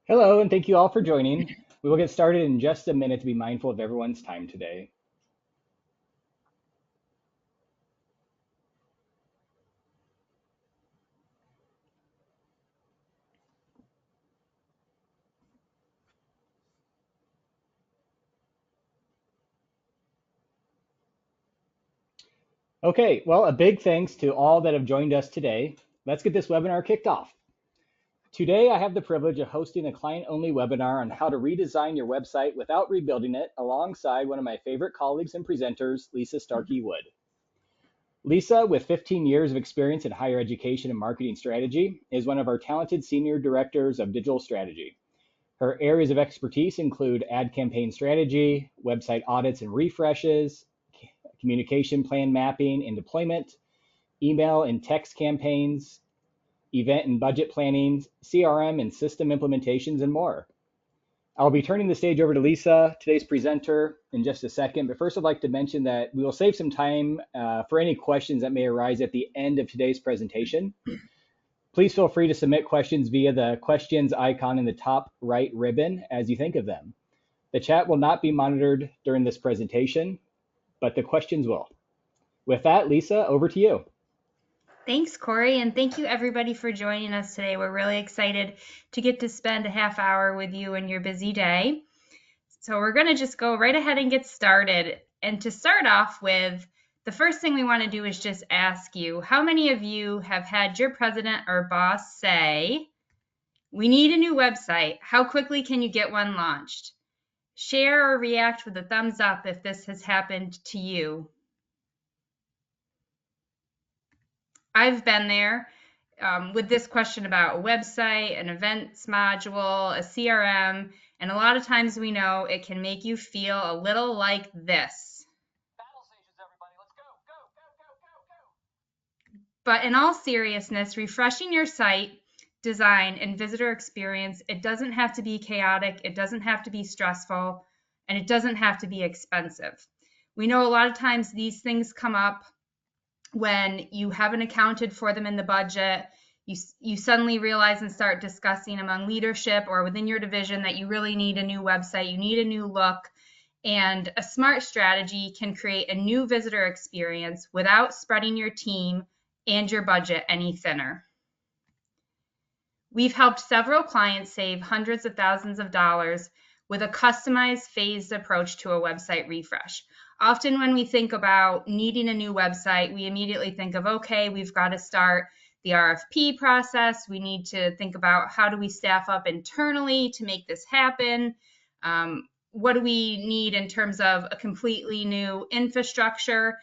Hello, and thank you all for joining. We will get started in just a minute to be mindful of everyone's time today. Okay, well, a big thanks to all that have joined us today. Let's get this webinar kicked off. Today, I have the privilege of hosting a client-only webinar on how to redesign your website without rebuilding it alongside one of my favorite colleagues and presenters, Lisa Starkey-Wood. Lisa, with 15 years of experience in higher education and marketing strategy, is one of our talented senior directors of digital strategy. Her areas of expertise include ad campaign strategy, website audits and refreshes, communication plan mapping and deployment, email and text campaigns, event and budget planning, CRM and system implementations, and more. I'll be turning the stage over to Lisa, today's presenter, in just a second. But first, I'd like to mention that we will save some time for any questions that may arise at the end of today's presentation. Please feel free to submit questions via the questions icon in the top right ribbon as you think of them. The chat will not be monitored during this presentation, but the questions will. With that, Lisa, over to you. Thanks, Corey, and thank you everybody for joining us today. We're really excited to get to spend a half hour with you in your busy day. So we're going to just go right ahead and get started. And to start off with, the first thing we want to do is just ask you, how many of you have had your president or boss say, "We need a new website. How quickly can you get one launched?" Share or react with a thumbs up if this has happened to you. I've been there with this question about a website, an events module, a CRM, and a lot of times we know it can make you feel a little like this. Battle stations, everybody, let's go, go, go, go, go, go. But in all seriousness, refreshing your site design and visitor experience, it doesn't have to be chaotic, it doesn't have to be stressful, and it doesn't have to be expensive. We know a lot of times these things come up when you haven't accounted for them in the budget. You suddenly realize and start discussing among leadership or within your division that you really need a new website, you need a new look, and a smart strategy can create a new visitor experience without spreading your team and your budget any thinner. We've helped several clients save hundreds of thousands of dollars with a customized phased approach to a website refresh. Often when we think about needing a new website, we immediately think of, okay, we've got to start the RFP process. We need to think about how do we staff up internally to make this happen? What do we need in terms of a completely new infrastructure?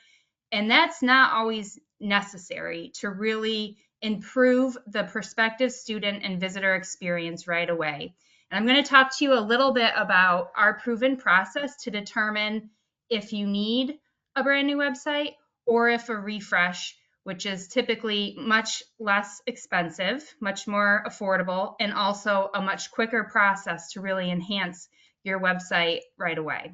And that's not always necessary to really improve the prospective student and visitor experience right away. And I'm going to talk to you a little bit about our proven process to determine if you need a brand new website or if a refresh, which is typically much less expensive, much more affordable, and also a much quicker process to really enhance your website right away.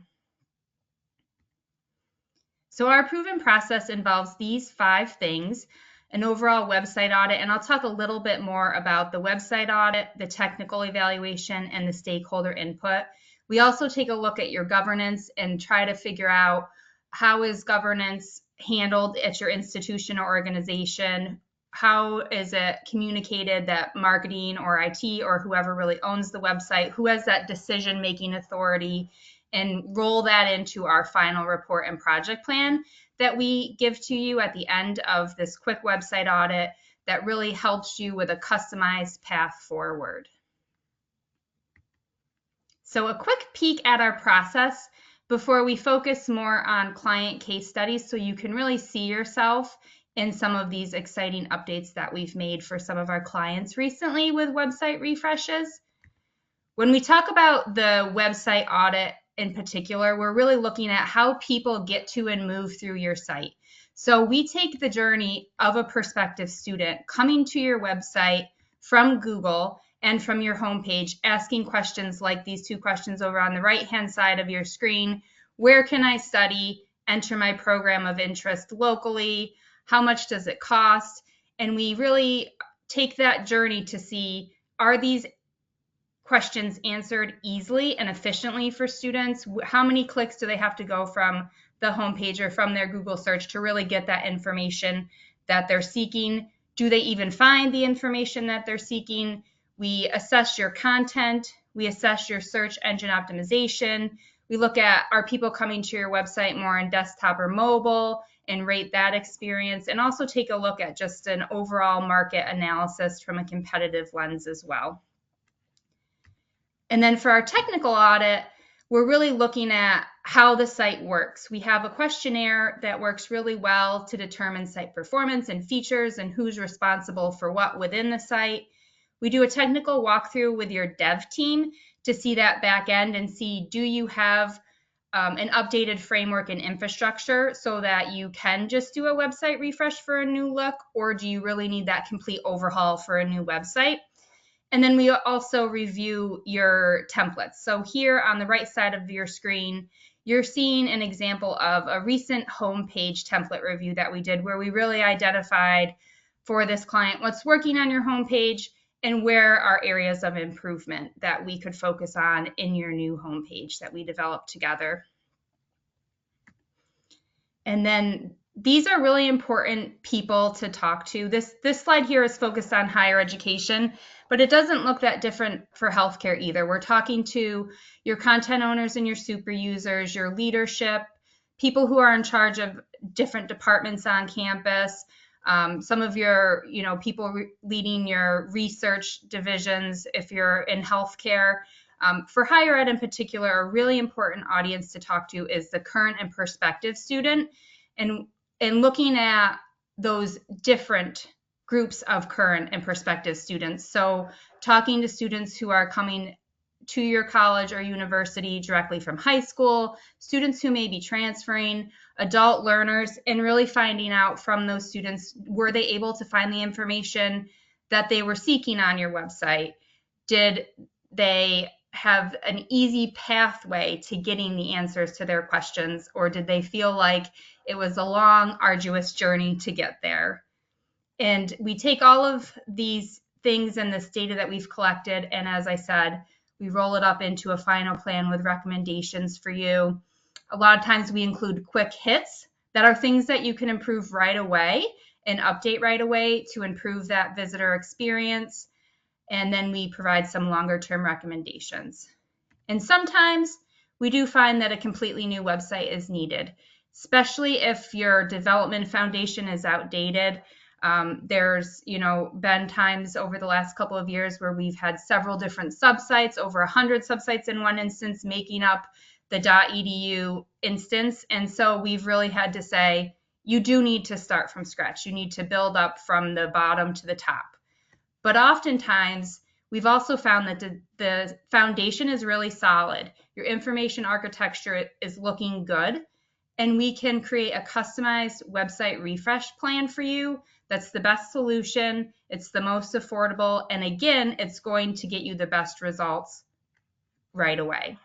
So our proven process involves these 5 things: an overall website audit, and I'll talk a little bit more about the website audit, the technical evaluation, and the stakeholder input. We also take a look at your governance and try to figure out how is governance handled at your institution or organization. How is it communicated that marketing or IT or whoever really owns the website, who has that decision-making authority, and roll that into our final report and project plan that we give to you at the end of this quick website audit that really helps you with a customized path forward. So a quick peek at our process before we focus more on client case studies so you can really see yourself in some of these exciting updates that we've made for some of our clients recently with website refreshes. When we talk about the website audit in particular, we're really looking at how people get to and move through your site. So we take the journey of a prospective student coming to your website from Google and from your homepage, asking questions like these 2 questions over on the right-hand side of your screen. Where can I study? Enter my program of interest locally. How much does it cost? And we really take that journey to see, are these questions answered easily and efficiently for students. How many clicks do they have to go from the homepage or from their Google search to really get that information that they're seeking? Do they even find the information that they're seeking? We assess your content. We assess your search engine optimization. We look at, are people coming to your website more on desktop or mobile, and rate that experience, and also take a look at just an overall market analysis from a competitive lens as well. And then for our technical audit, we're really looking at how the site works. We have a questionnaire that works really well to determine site performance and features and who's responsible for what within the site. We do a technical walkthrough with your dev team to see that back end and see, do you have an updated framework and infrastructure so that you can just do a website refresh for a new look, or do you really need that complete overhaul for a new website? And then we also review your templates. So here on the right side of your screen, you're seeing an example of a recent homepage template review that we did, where we really identified for this client what's working on your homepage and where are areas of improvement that we could focus on in your new homepage that we developed together. And then these are really important people to talk to. This slide here is focused on higher education, but it doesn't look that different for healthcare either. We're talking to your content owners and your super users, your leadership, people who are in charge of different departments on campus, some of your, people leading your research divisions if you're in healthcare. For higher ed in particular, a really important audience to talk to is the current and prospective student, and looking at those different groups of current and prospective students. So talking to students who are coming to your college or university directly from high school, students who may be transferring, adult learners, and really finding out from those students, were they able to find the information that they were seeking on your website? Did they have an easy pathway to getting the answers to their questions, or did they feel like it was a long, arduous journey to get there? And we take all of these things and this data that we've collected, and as I said, we roll it up into a final plan with recommendations for you. A lot of times we include quick hits that are things that you can improve right away and update right away to improve that visitor experience. And then we provide some longer term recommendations. And sometimes we do find that a completely new website is needed, especially if your development foundation is outdated. There's, been times over the last couple of years where we've had several different subsites, over 100 subsites in one instance, making up the .edu instance. And so we've really had to say, you do need to start from scratch. You need to build up from the bottom to the top. But oftentimes, we've also found that the foundation is really solid. Your information architecture is looking good, and we can create a customized website refresh plan for you that's the best solution. It's the most affordable, and again, it's going to get you the best results right away.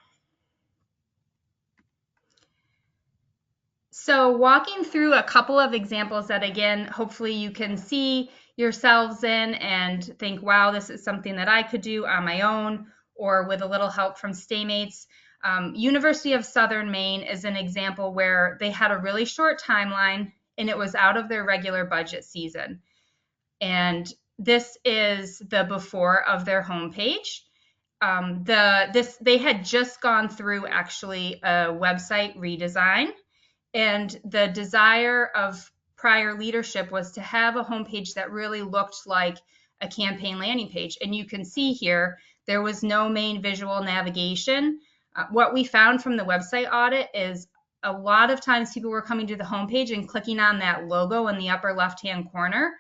So walking through a couple of examples that, again, hopefully you can see yourselves in and think, wow, this is something that I could do on my own or with a little help from Staymates. University of Southern Maine is an example where they had a really short timeline and it was out of their regular budget season. And this is the before of their homepage. They had just gone through actually a website redesign, and the desire of prior leadership was to have a homepage that really looked like a campaign landing page. And you can see here, there was no main visual navigation. What we found from the website audit is a lot of times people were coming to the homepage and clicking on that logo in the upper left-hand corner,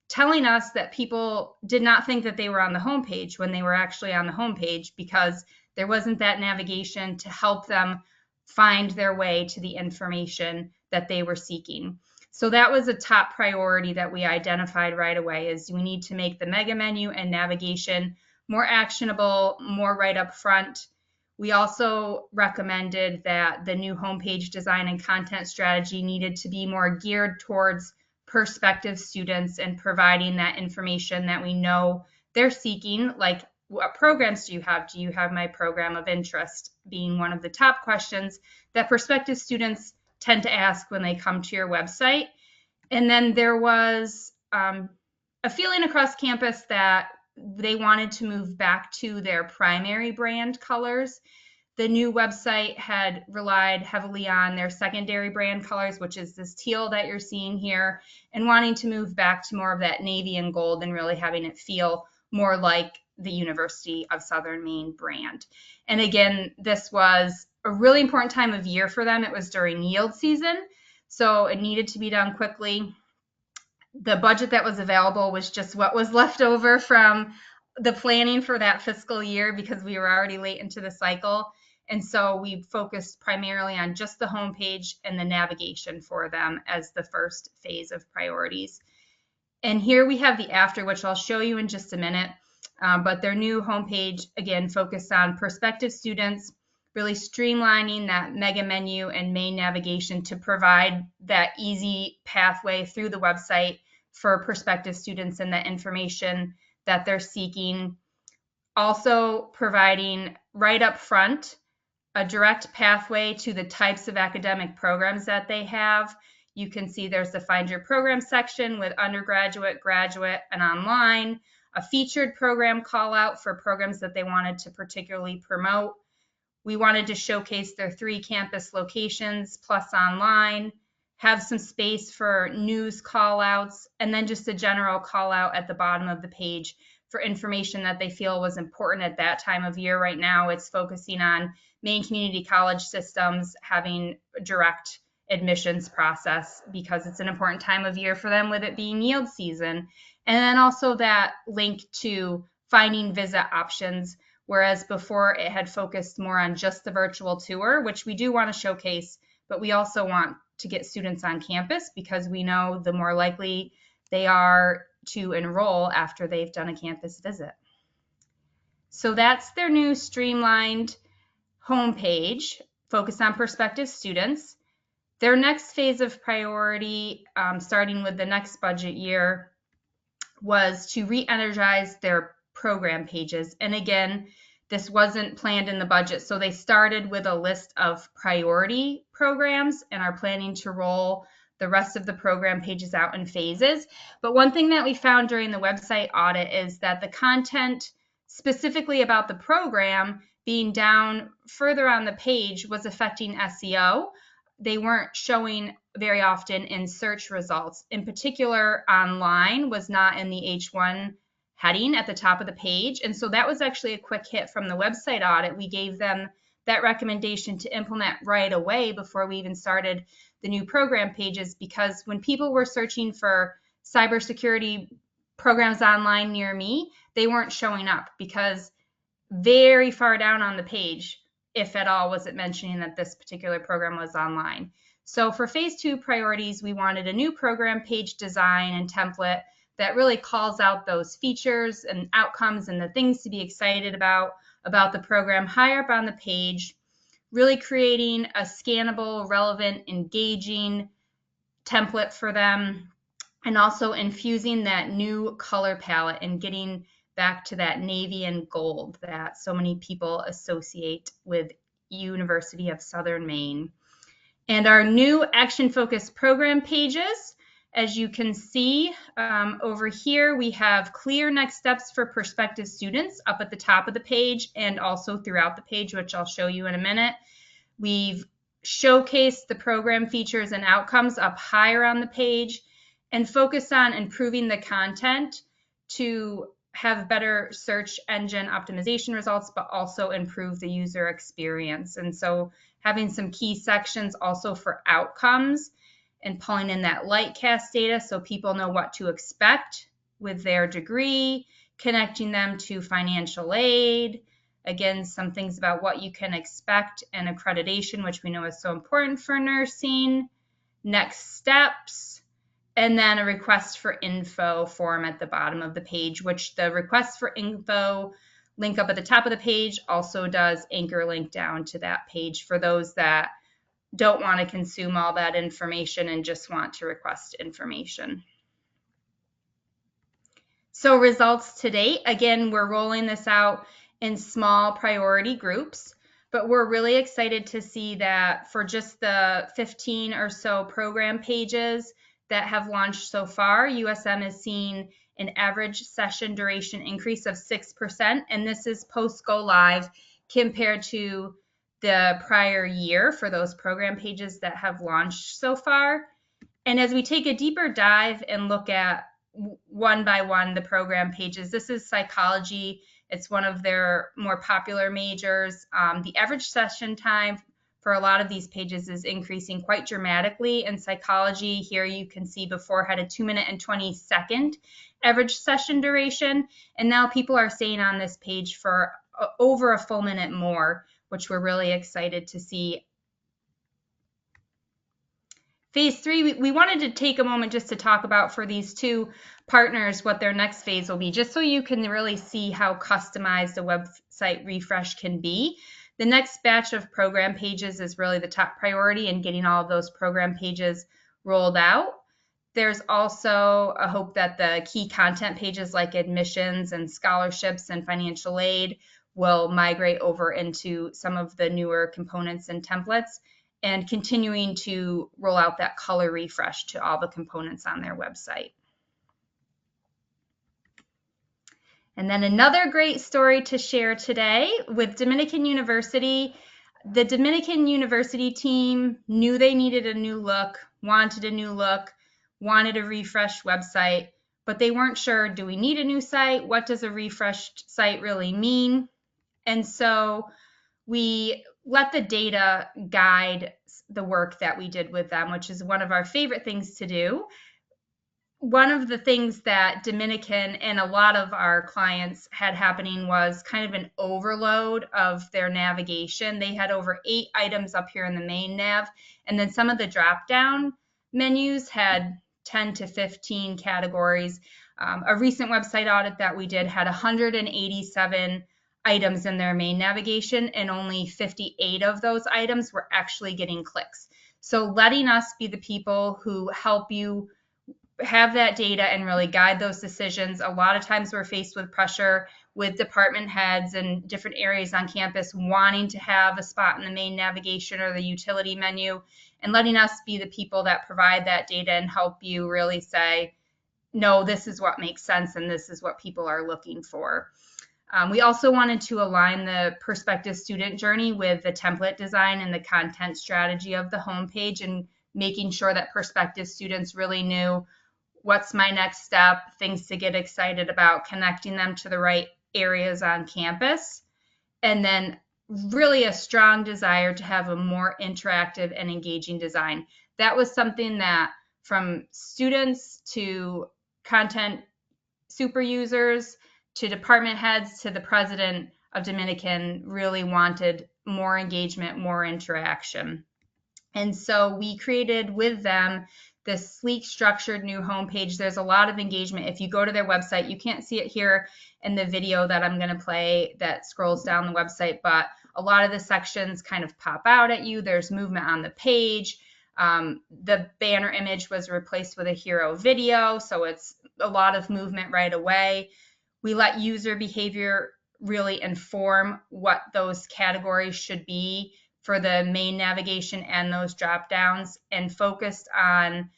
telling us that people did not think that they were on the homepage when they were actually on the homepage because there wasn't that navigation to help them find their way to the information that they were seeking. So that was a top priority that we identified right away, is we need to make the mega menu and navigation more actionable, more right up front. We also recommended that the new homepage design and content strategy needed to be more geared towards prospective students and providing that information that we know they're seeking, like what programs do you have? Do you have my program of interest? Being one of the top questions that prospective students tend to ask when they come to your website. And then there was a feeling across campus that they wanted to move back to their primary brand colors. The new website had relied heavily on their secondary brand colors, which is this teal that you're seeing here, and wanting to move back to more of that navy and gold and really having it feel more like the University of Southern Maine brand. And again, this was a really important time of year for them. It was during yield season, so it needed to be done quickly. The budget that was available was just what was left over from the planning for that fiscal year because we were already late into the cycle. And so we focused primarily on just the homepage and the navigation for them as the first phase of priorities. And here we have the after, which I'll show you in just a minute. But their new homepage, again, focused on prospective students, really streamlining that mega menu and main navigation to provide that easy pathway through the website for prospective students and the information that they're seeking. Also providing right up front a direct pathway to the types of academic programs that they have. You can see there's the Find Your Program section with undergraduate, graduate, and online, a featured program call out for programs that they wanted to particularly promote. We wanted to showcase their 3 campus locations plus online, have some space for news call outs, and then just a general call out at the bottom of the page for information that they feel was important at that time of year. Right now, it's focusing on Maine community college systems having a direct admissions process because it's an important time of year for them with it being yield season. And then also that link to finding visit options, whereas before it had focused more on just the virtual tour, which we do want to showcase, but we also want to get students on campus because we know the more likely they are to enroll after they've done a campus visit. So that's their new streamlined homepage, focused on prospective students. Their next phase of priority, starting with the next budget year, was to re-energize their program pages. And again, this wasn't planned in the budget. So they started with a list of priority programs and are planning to roll the rest of the program pages out in phases. But one thing that we found during the website audit is that the content specifically about the program being down further on the page was affecting SEO. They weren't showing very often in search results. In particular, online was not in the H1 heading at the top of the page. And so that was actually a quick hit from the website audit. We gave them that recommendation to implement right away before we even started the new program pages, because when people were searching for cybersecurity programs online near me, they weren't showing up because very far down on the page, if at all, was it mentioning that this particular program was online. So for phase 2 priorities, we wanted a new program page design and template that really calls out those features and outcomes and the things to be excited about the program higher up on the page, really creating a scannable, relevant, engaging template for them, and also infusing that new color palette and getting back to that navy and gold that so many people associate with University of Southern Maine. And our new action-focused program pages, as you can see over here, we have clear next steps for prospective students up at the top of the page and also throughout the page, which I'll show you in a minute. We've showcased the program features and outcomes up higher on the page and focus on improving the content to have better search engine optimization results, but also improve the user experience. And so having some key sections also for outcomes and pulling in that LightCast data so people know what to expect with their degree, connecting them to financial aid. Again, some things about what you can expect and accreditation, which we know is so important for nursing, next steps, and then a request for info form at the bottom of the page, which the request for info link up at the top of the page also does anchor link down to that page for those that don't want to consume all that information and just want to request information. So results to date, again, we're rolling this out in small priority groups, but we're really excited to see that for just the 15 or so program pages that have launched so far, USM has seen an average session duration increase of 6%, and this is post go live compared to the prior year for those program pages that have launched so far. And as we take a deeper dive and look at one by one the program pages, this is psychology. It's one of their more popular majors. The average session time for a lot of these pages is increasing quite dramatically. In psychology, here you can see before had a 2-minute and 20-second average session duration. And now people are staying on this page for over a full minute more, which we're really excited to see. Phase 3, we wanted to take a moment just to talk about for these two partners what their next phase will be, just so you can really see how customized a website refresh can be. The next batch of program pages is really the top priority in getting all of those program pages rolled out. There's also a hope that the key content pages like admissions and scholarships and financial aid will migrate over into some of the newer components and templates, and continuing to roll out that color refresh to all the components on their website. And then another great story to share today with Dominican University. The Dominican University team knew they needed a new look, wanted a refreshed website, but they weren't sure, do we need a new site? What does a refreshed site really mean? And so we let the data guide the work that we did with them, which is one of our favorite things to do. One of the things that Dominican and a lot of our clients had happening was kind of an overload of their navigation. They had over 8 items up here in the main nav, and then some of the drop-down menus had 10 to 15 categories. A recent website audit that we did had 187 items in their main navigation, and only 58 of those items were actually getting clicks. So letting us be the people who help you have that data and really guide those decisions. A lot of times we're faced with pressure with department heads and different areas on campus wanting to have a spot in the main navigation or the utility menu, and letting us be the people that provide that data and help you really say, no, this is what makes sense and this is what people are looking for. We also wanted to align the prospective student journey with the template design and the content strategy of the homepage, and making sure that prospective students really knew what's my next step, things to get excited about, connecting them to the right areas on campus, and then really a strong desire to have a more interactive and engaging design. That was something that from students to content super users to department heads to the president of Dominican really wanted more engagement, more interaction. And so we created with them this sleek, structured new homepage. There's a lot of engagement. If you go to their website, you can't see it here in the video that I'm going to play that scrolls down the website, but a lot of the sections kind of pop out at you. There's movement on the page. The banner image was replaced with a hero video, so it's a lot of movement right away. We let user behavior really inform what those categories should be for the main navigation and those drop downs, and focused on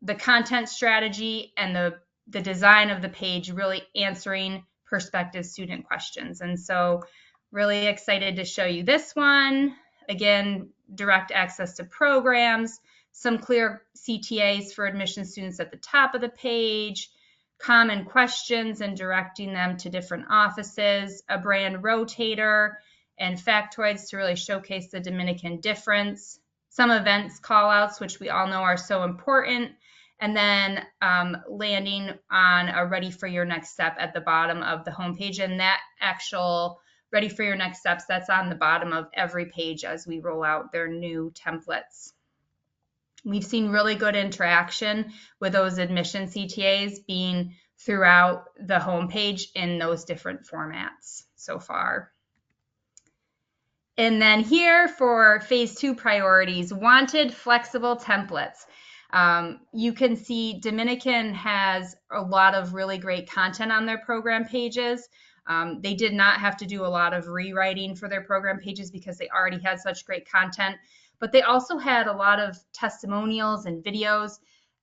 the content strategy and the design of the page, really answering prospective student questions. And so really excited to show you this one. Again, direct access to programs, some clear CTAs for admission students at the top of the page, common questions and directing them to different offices, a brand rotator, and factoids to really showcase the Dominican difference, some events callouts, which we all know are so important, and then landing on a ready for your next step at the bottom of the homepage. And that actual ready for your next steps, that's on the bottom of every page as we roll out their new templates. We've seen really good interaction with those admission CTAs being throughout the homepage in those different formats so far. And then here for phase 2 priorities, wanted flexible templates. You can see Dominican has a lot of really great content on their program pages. They did not have to do a lot of rewriting for their program pages because they already had such great content, but they also had a lot of testimonials and videos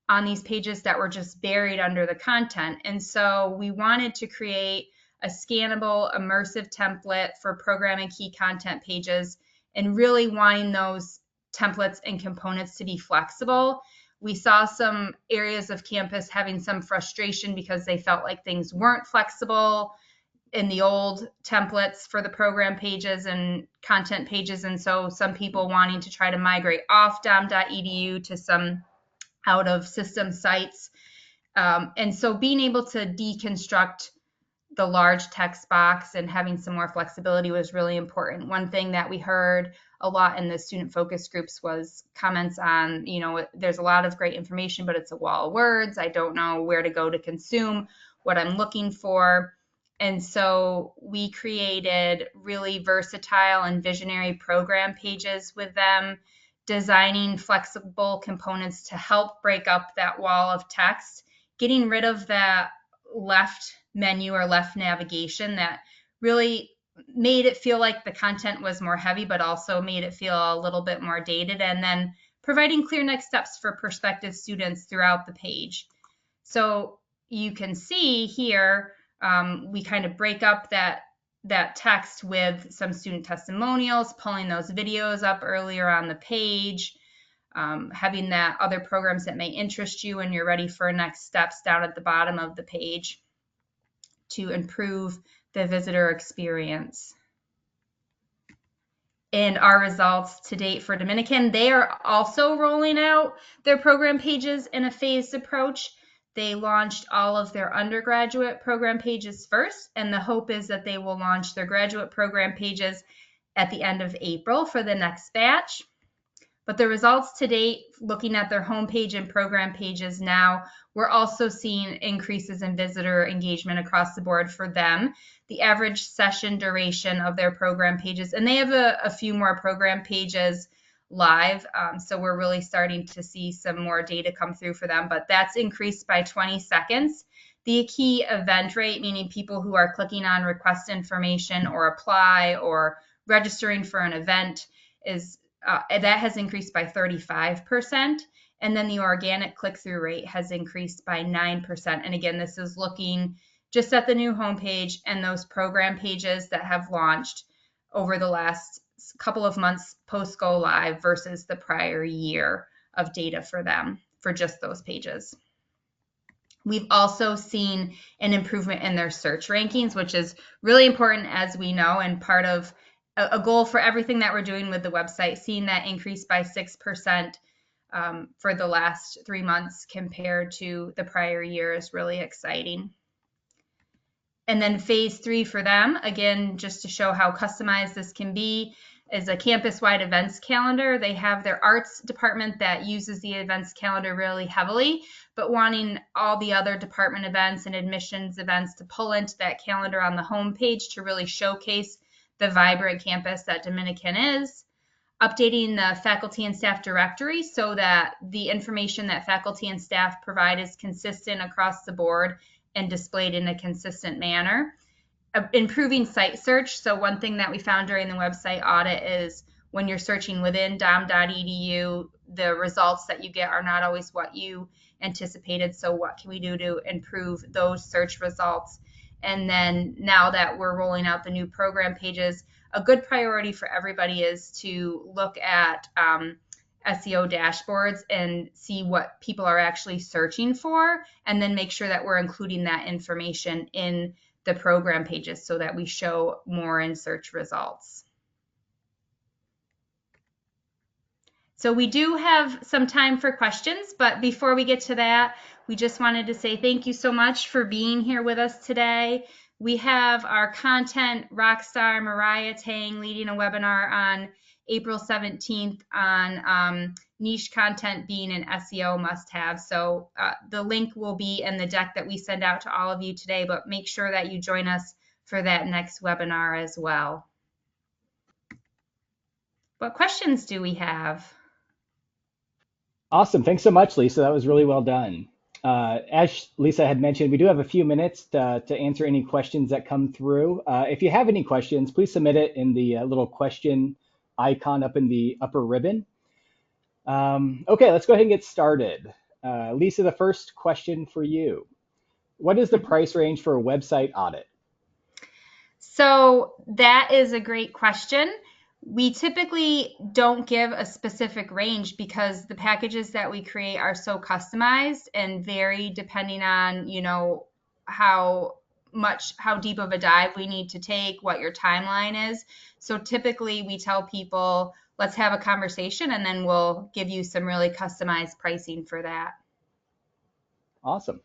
on these pages that were just buried under the content. And so we wanted to create a scannable, immersive template for program and key content pages, and really wanting those templates and components to be flexible. We saw some areas of campus having some frustration because they felt like things weren't flexible in the old templates for the program pages and content pages. And so some people wanting to try to migrate off dom.edu to some out of system sites. And so being able to deconstruct the large text box and having some more flexibility was really important. One thing that we heard a lot in the student focus groups was comments on, there's a lot of great information, but it's a wall of words. I don't know where to go to consume what I'm looking for. And so we created really versatile and visionary program pages with them, designing flexible components to help break up that wall of text, getting rid of that left menu or left navigation that really made it feel like the content was more heavy, but also made it feel a little bit more dated, and then providing clear next steps for prospective students throughout the page. So you can see here, we kind of break up that text with some student testimonials, pulling those videos up earlier on the page, having that other programs that may interest you when you're ready for next steps down at the bottom of the page to improve the visitor experience. And our results to date for Dominican, they are also rolling out their program pages in a phased approach. They launched all of their undergraduate program pages first, and the hope is that they will launch their graduate program pages at the end of April for the next batch. But the results to date, looking at their homepage and program pages now, we're also seeing increases in visitor engagement across the board for them. The average session duration of their program pages, and they have a few more program pages live, so we're really starting to see some more data come through for them, but that's increased by 20 seconds. The key event rate, meaning people who are clicking on request information or apply or registering for an event, is that has increased by 35%. And then the organic click-through rate has increased by 9%. And again, this is looking just at the new homepage and those program pages that have launched over the last couple of months post go live versus the prior year of data for them for just those pages. We've also seen an improvement in their search rankings, which is really important, as we know, and part of a goal for everything that we're doing with the website. Seeing that increase by 6% for the last 3 months compared to the prior year is really exciting. And then phase 3 for them, again, just to show how customized this can be, is a campus-wide events calendar. They have their arts department that uses the events calendar really heavily, but wanting all the other department events and admissions events to pull into that calendar on the homepage to really showcase the vibrant campus that Dominican is. Updating the faculty and staff directory so that the information that faculty and staff provide is consistent across the board and displayed in a consistent manner. Improving site search. So one thing that we found during the website audit is when you're searching within dom.edu, the results that you get are not always what you anticipated. So what can we do to improve those search results? And then now that we're rolling out the new program pages, a good priority for everybody is to look at SEO dashboards and see what people are actually searching for, and then make sure that we're including that information in the program pages so that we show more in search results. So we do have some time for questions, but before we get to that, we just wanted to say thank you so much for being here with us today. We have our content rock star, Mariah Tang, leading a webinar on April 17th on niche content being an SEO must-have. So the link will be in the deck that we send out to all of you today, but make sure that you join us for that next webinar as well. What questions do we have? Awesome. Thanks so much, Lisa. That was really well done. As Lisa had mentioned, we do have a few minutes to answer any questions that come through. If you have any questions, please submit it in the little question icon up in the upper ribbon. Okay, let's go ahead and get started. Lisa, the first question for you. What is the price range for a website audit? So that is a great question. We typically don't give a specific range because the packages that we create are so customized and vary depending on, how how deep of a dive we need to take, what your timeline is. So typically we tell people, let's have a conversation and then we'll give you some really customized pricing for that. Awesome.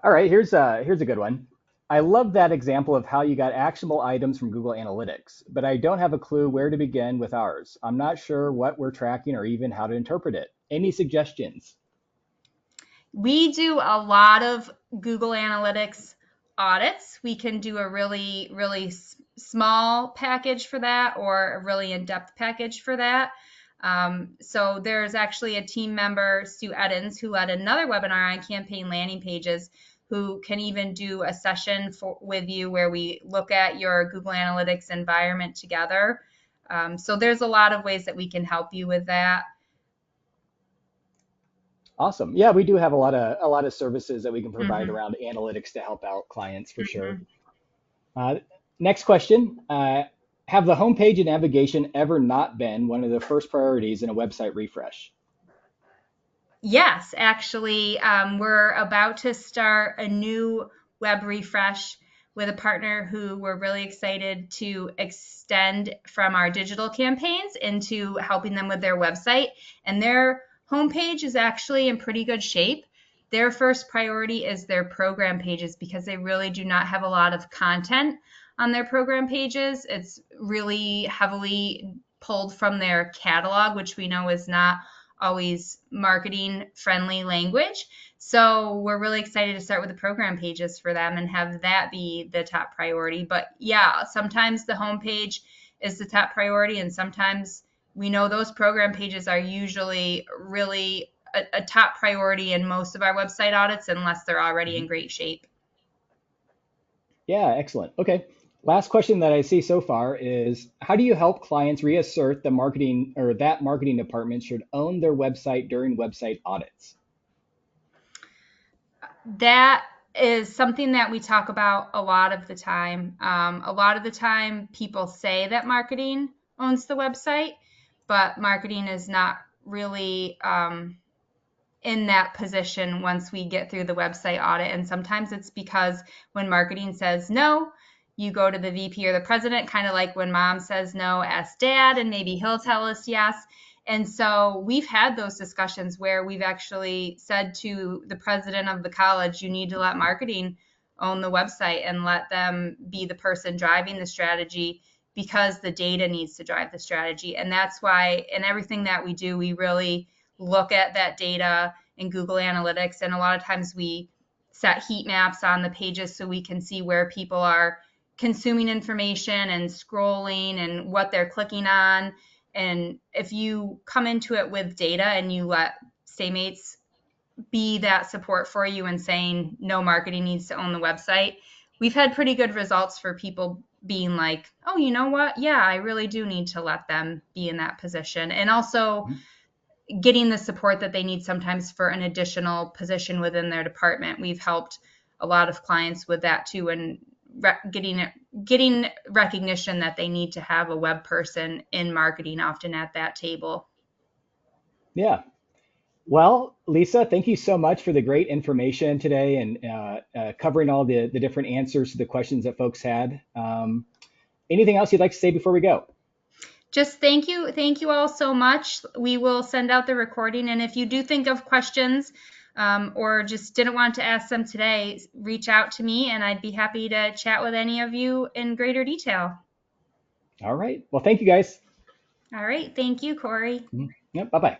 All right, here's a good one. I love that example of how you got actionable items from Google Analytics, but I don't have a clue where to begin with ours. I'm not sure what we're tracking or even how to interpret it. Any suggestions? We do a lot of Google Analytics audits. We can do a really small package for that or a really in-depth package for that. So there's actually a team member, Sue Edens, who led another webinar on campaign landing pages, who can even do a session with you where we look at your Google Analytics environment together. So there's a lot of ways that we can help you with that. Awesome. Yeah, we do have a lot of services that we can provide Mm-hmm. around analytics to help out clients for sure. Mm-hmm. Uh, Next question. Have the homepage and navigation ever not been one of the first priorities in a website refresh? Yes, actually, we're about to start a new web refresh with a partner who we're really excited to extend from our digital campaigns into helping them with their website. And their homepage is actually in pretty good shape. Their first priority is their program pages because they really do not have a lot of content on their program pages. It's really heavily pulled from their catalog, which we know is not always marketing friendly language. So we're really excited to start with the program pages for them and have that be the top priority. But yeah, sometimes the homepage is the top priority, and sometimes we know those program pages are usually really a top priority in most of our website audits unless they're already in Mhm. great shape. Yeah, excellent. Okay. Last question that I see so far is how do you help clients reassert the marketing or that marketing department should own their website during website audits? That is something that we talk about a lot of the time. A lot of the time, people say that marketing owns the website, but marketing is not really in that position once we get through the website audit. And sometimes it's because when marketing says no, you go to the VP or the president, kind of like when mom says no, ask dad, and maybe he'll tell us yes. And so we've had those discussions where we've actually said to the president of the college, you need to let marketing own the website and let them be the person driving the strategy because the data needs to drive the strategy. And that's why in everything that we do, we really look at that data in Google Analytics. And a lot of times we set heat maps on the pages so we can see where people are consuming information and scrolling and what they're clicking on. And if you come into it with data and you let Staymates be that support for you and saying no marketing needs to own the website, we've had pretty good results for people being like, oh, you know what? Yeah, I really do need to let them be in that position. And also Mhm. getting the support that they need sometimes for an additional position within their department. We've helped a lot of clients with that too, and getting recognition that they need to have a web person in marketing often at that table. Yeah. Well, Lisa, thank you so much for the great information today and covering all the different answers to the questions that folks had. Anything else you'd like to say before we go? Just thank you all so much. We will send out the recording, and if you do think of questions or just didn't want to ask them today, reach out to me and I'd be happy to chat with any of you in greater detail. All right. Well, thank you guys. All right. Thank you, Corey. Mhm. Yep. Bye bye.